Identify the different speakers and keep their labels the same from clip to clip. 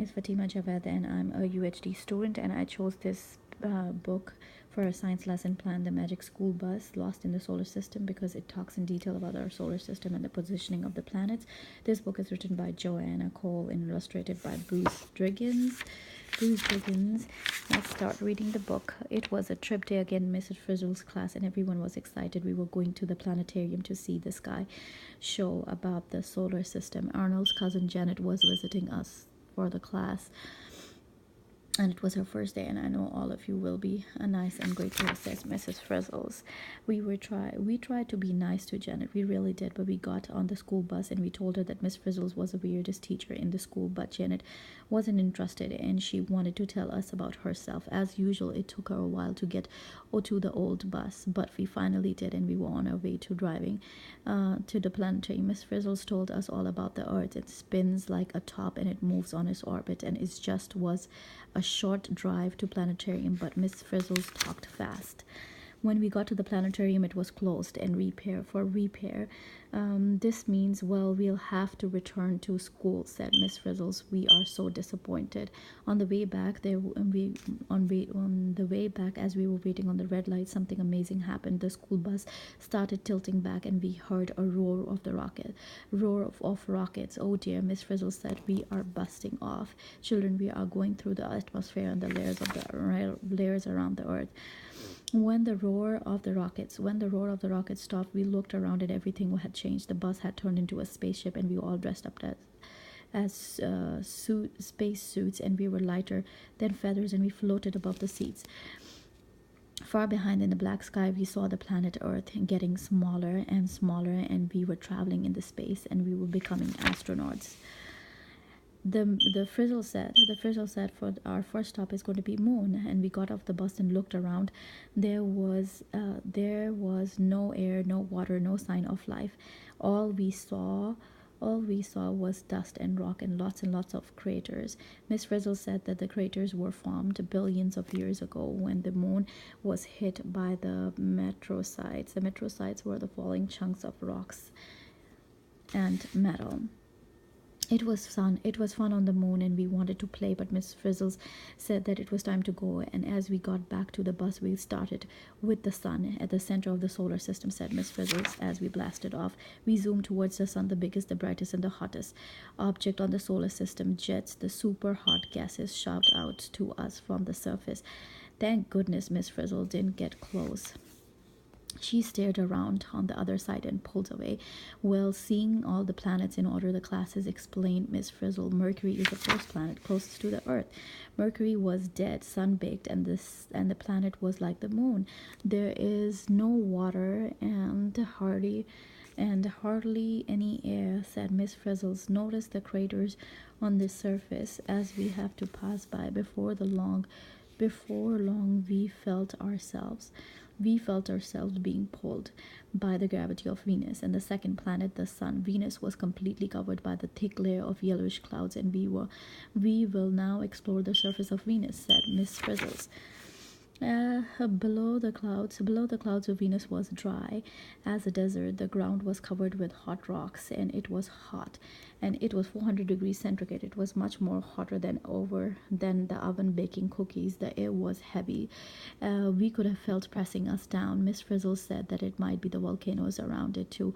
Speaker 1: is Fatima Javed, and I'm a UHD student. And I chose this book for a science lesson plan, The Magic School Bus Lost in the Solar System, because it talks in detail about our solar system and the positioning of the planets. This book is written by Joanna Cole and illustrated by Bruce Driggins. Let's start reading the book. It was a trip day again, Mrs. Frizzle's class, and everyone was excited. We were going to the planetarium to see the sky show about the solar system. Arnold's cousin Janet was visiting us for the class, and it was her first day, and I know all of you will be a nice and great to her, says Mrs. Frizzles. We tried to be nice to Janet, we really did, but we got on the school bus and we told her that Miss Frizzles was the weirdest teacher in the school, but Janet wasn't interested and she wanted to tell us about herself. As usual, it took her a while to get to the old bus, but we finally did, and we were on our way to driving to the planetarium. Miss Frizzles told us all about the Earth. It spins like a top and it moves on its orbit, and it just was a short drive to planetarium, but Miss Frizzles talked fast. When we got to the planetarium, it was closed and repair. This means, well, we'll have to return to school, said Miss Frizzles. We are so disappointed. On the way back, on the way back, as we were waiting on the red light, something amazing happened. The school bus started tilting back, and we heard a roar of rockets. Oh dear, Miss Frizzles said, we are busting off. Children, we are going through the atmosphere and the layers around the Earth. When the roar of the rockets stopped, we looked around and everything had changed. The bus had turned into a spaceship, and we were all dressed up as space suits, and we were lighter than feathers, and we floated above the seats. Far behind in the black sky, we saw the planet Earth getting smaller and smaller, and we were traveling in the space, and we were becoming astronauts. The frizzle said for our first stop is going to be moon, and we got off the bus and looked around. There was no air, no water, no sign of life. All we saw was dust and rock and lots of craters. Miss Frizzle said that the craters were formed billions of years ago when the moon was hit by the meteorites. The meteorites were the falling chunks of rocks and metal. It was fun. It was fun on the moon, and we wanted to play, but Miss Frizzles said that it was time to go. And as we got back to the bus, we started with the sun at the center of the solar system, said Miss Frizzles as we blasted off. We zoomed towards the sun, the biggest, the brightest, and the hottest object on the solar system. Jets, the super hot gases, shoved out to us from the surface. Thank goodness Miss Frizzle didn't get close. She stared around on the other side and pulled away. Well, seeing all the planets in order, the classes explained Miss Frizzle. Mercury is the first planet closest to the Earth. Mercury was dead, sun-baked, and the planet was like the moon. There is no water and hardly any air, said Miss Frizzles. Notice the craters on the surface as we have to pass by. Before long, we felt ourselves being pulled by the gravity of Venus, and the second planet, the sun. Venus was completely covered by the thick layer of yellowish clouds, and we will now explore the surface of Venus, said Miss Frizzles. Below the clouds of Venus was dry as a desert. The ground was covered with hot rocks, and it was hot, and it was 400 degrees centigrade. It was much more hotter than the oven baking cookies. The air was heavy. We could have felt pressing us down. Miss Frizzle said that it might be the volcanoes around it too.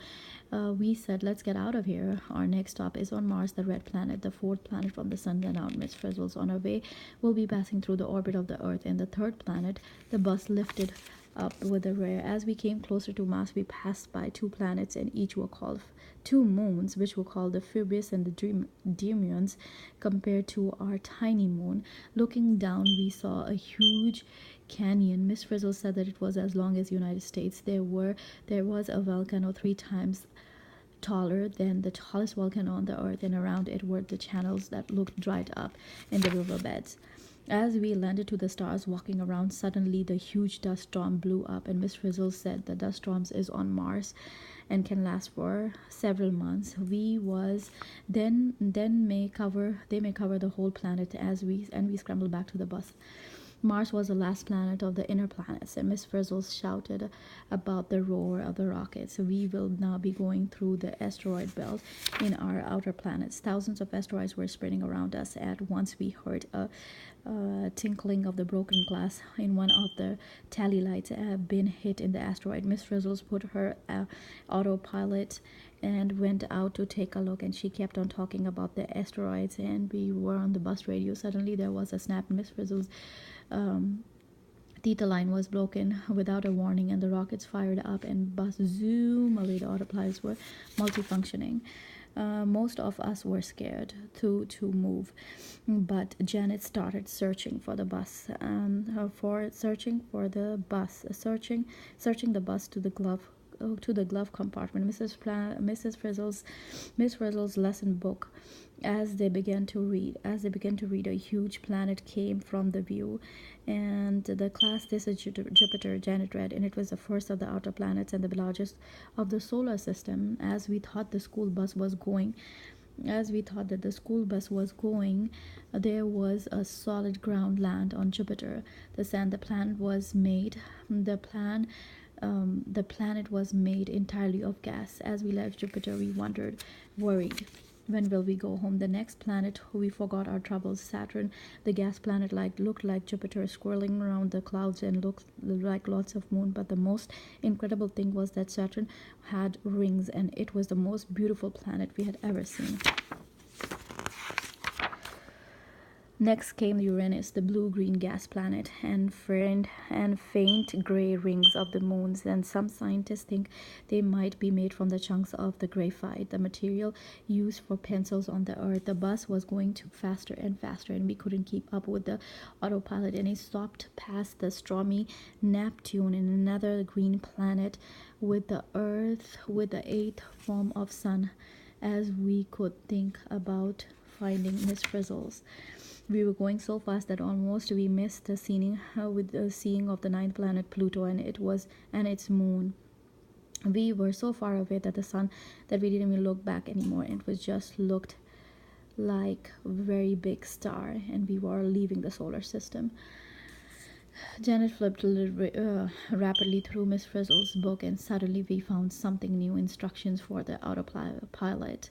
Speaker 1: We said, let's get out of here. Our next stop is on Mars, the red planet, the fourth planet from the sun. Then out, Miss Frizzles. On our way, we'll be passing through the orbit of the Earth, and the third planet. The bus lifted up with a roar. As we came closer to Mars, we passed by two planets, and each were called two moons, which were called the Phoebus and the Demions, compared to our tiny moon. Looking down, we saw a huge canyon. Miss Frizzle said that it was as long as the United States. There was a volcano 3 times taller than the tallest volcano on the Earth, and around it were the channels that looked dried up in the riverbeds. As we landed to the stars, walking around, suddenly the huge dust storm blew up, and Miss Frizzle said the dust storms is on Mars and can last for several months. We was then may cover they may cover the whole planet. We scrambled back to the bus. Mars was the last planet of the inner planets, and Miss Frizzles shouted about the roar of the rockets. We will now be going through the asteroid belt in our outer planets. Thousands of asteroids were spreading around us. At once, we heard a tinkling of the broken glass in one of the tally lights had been hit in the asteroid. Miss Frizzles put her autopilot and went out to take a look, and she kept on talking about the asteroids, and we were on the bus radio. Suddenly there was a snap. Miss Frizzles theta line was broken without a warning, and the rockets fired up and bus zoom away. The autopilots were multifunctioning. Most of us were scared to move, but Janet started searching for the bus, searching the bus to the glove compartment. Miss Frizzle's lesson book. As they began to read, a huge planet came from the view, and the class, "This is Jupiter," Janet read, and it was the first of the outer planets and the largest of the solar system. As we thought that the school bus was going, there was a solid ground land on Jupiter. The planet was made. The planet was made entirely of gas. As we left Jupiter, we worried. When will we go home? The next planet, we forgot our troubles. Saturn, the gas planet, looked like Jupiter, swirling around the clouds and looked like lots of moon. But the most incredible thing was that Saturn had rings, and it was the most beautiful planet we had ever seen. Next came Uranus, the blue-green gas planet, and faint gray rings of the moons, and some scientists think they might be made from the chunks of the graphite, the material used for pencils on the Earth. The bus was going faster and faster, and we couldn't keep up with the autopilot, and it stopped past the stormy Neptune, and another green planet with the Earth, with the eighth form of sun. As we could think about finding Miss Frizzles. We were going so fast that almost we missed the seeing of the ninth planet, Pluto, and its moon. We were so far away that the sun that we didn't even look back anymore. It was just looked like a very big star, and we were leaving the solar system. Janet flipped rapidly through Miss Frizzle's book, and suddenly we found something new: instructions for the autopilot.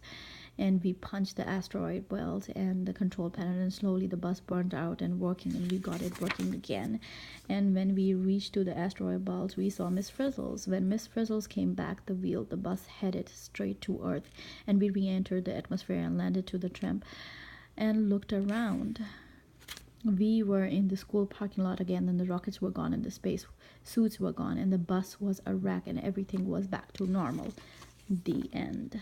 Speaker 1: And we punched the asteroid belt and the control panel, and slowly the bus burned out and working, and we got it working again. And when we reached to the asteroid belt, we saw Miss Frizzles. When Miss Frizzles came back the wheel, the bus headed straight to Earth, and we re-entered the atmosphere and landed to the tramp and looked around. We were in the school parking lot again, and the rockets were gone, and the space suits were gone, and the bus was a wreck, and everything was back to normal. The end.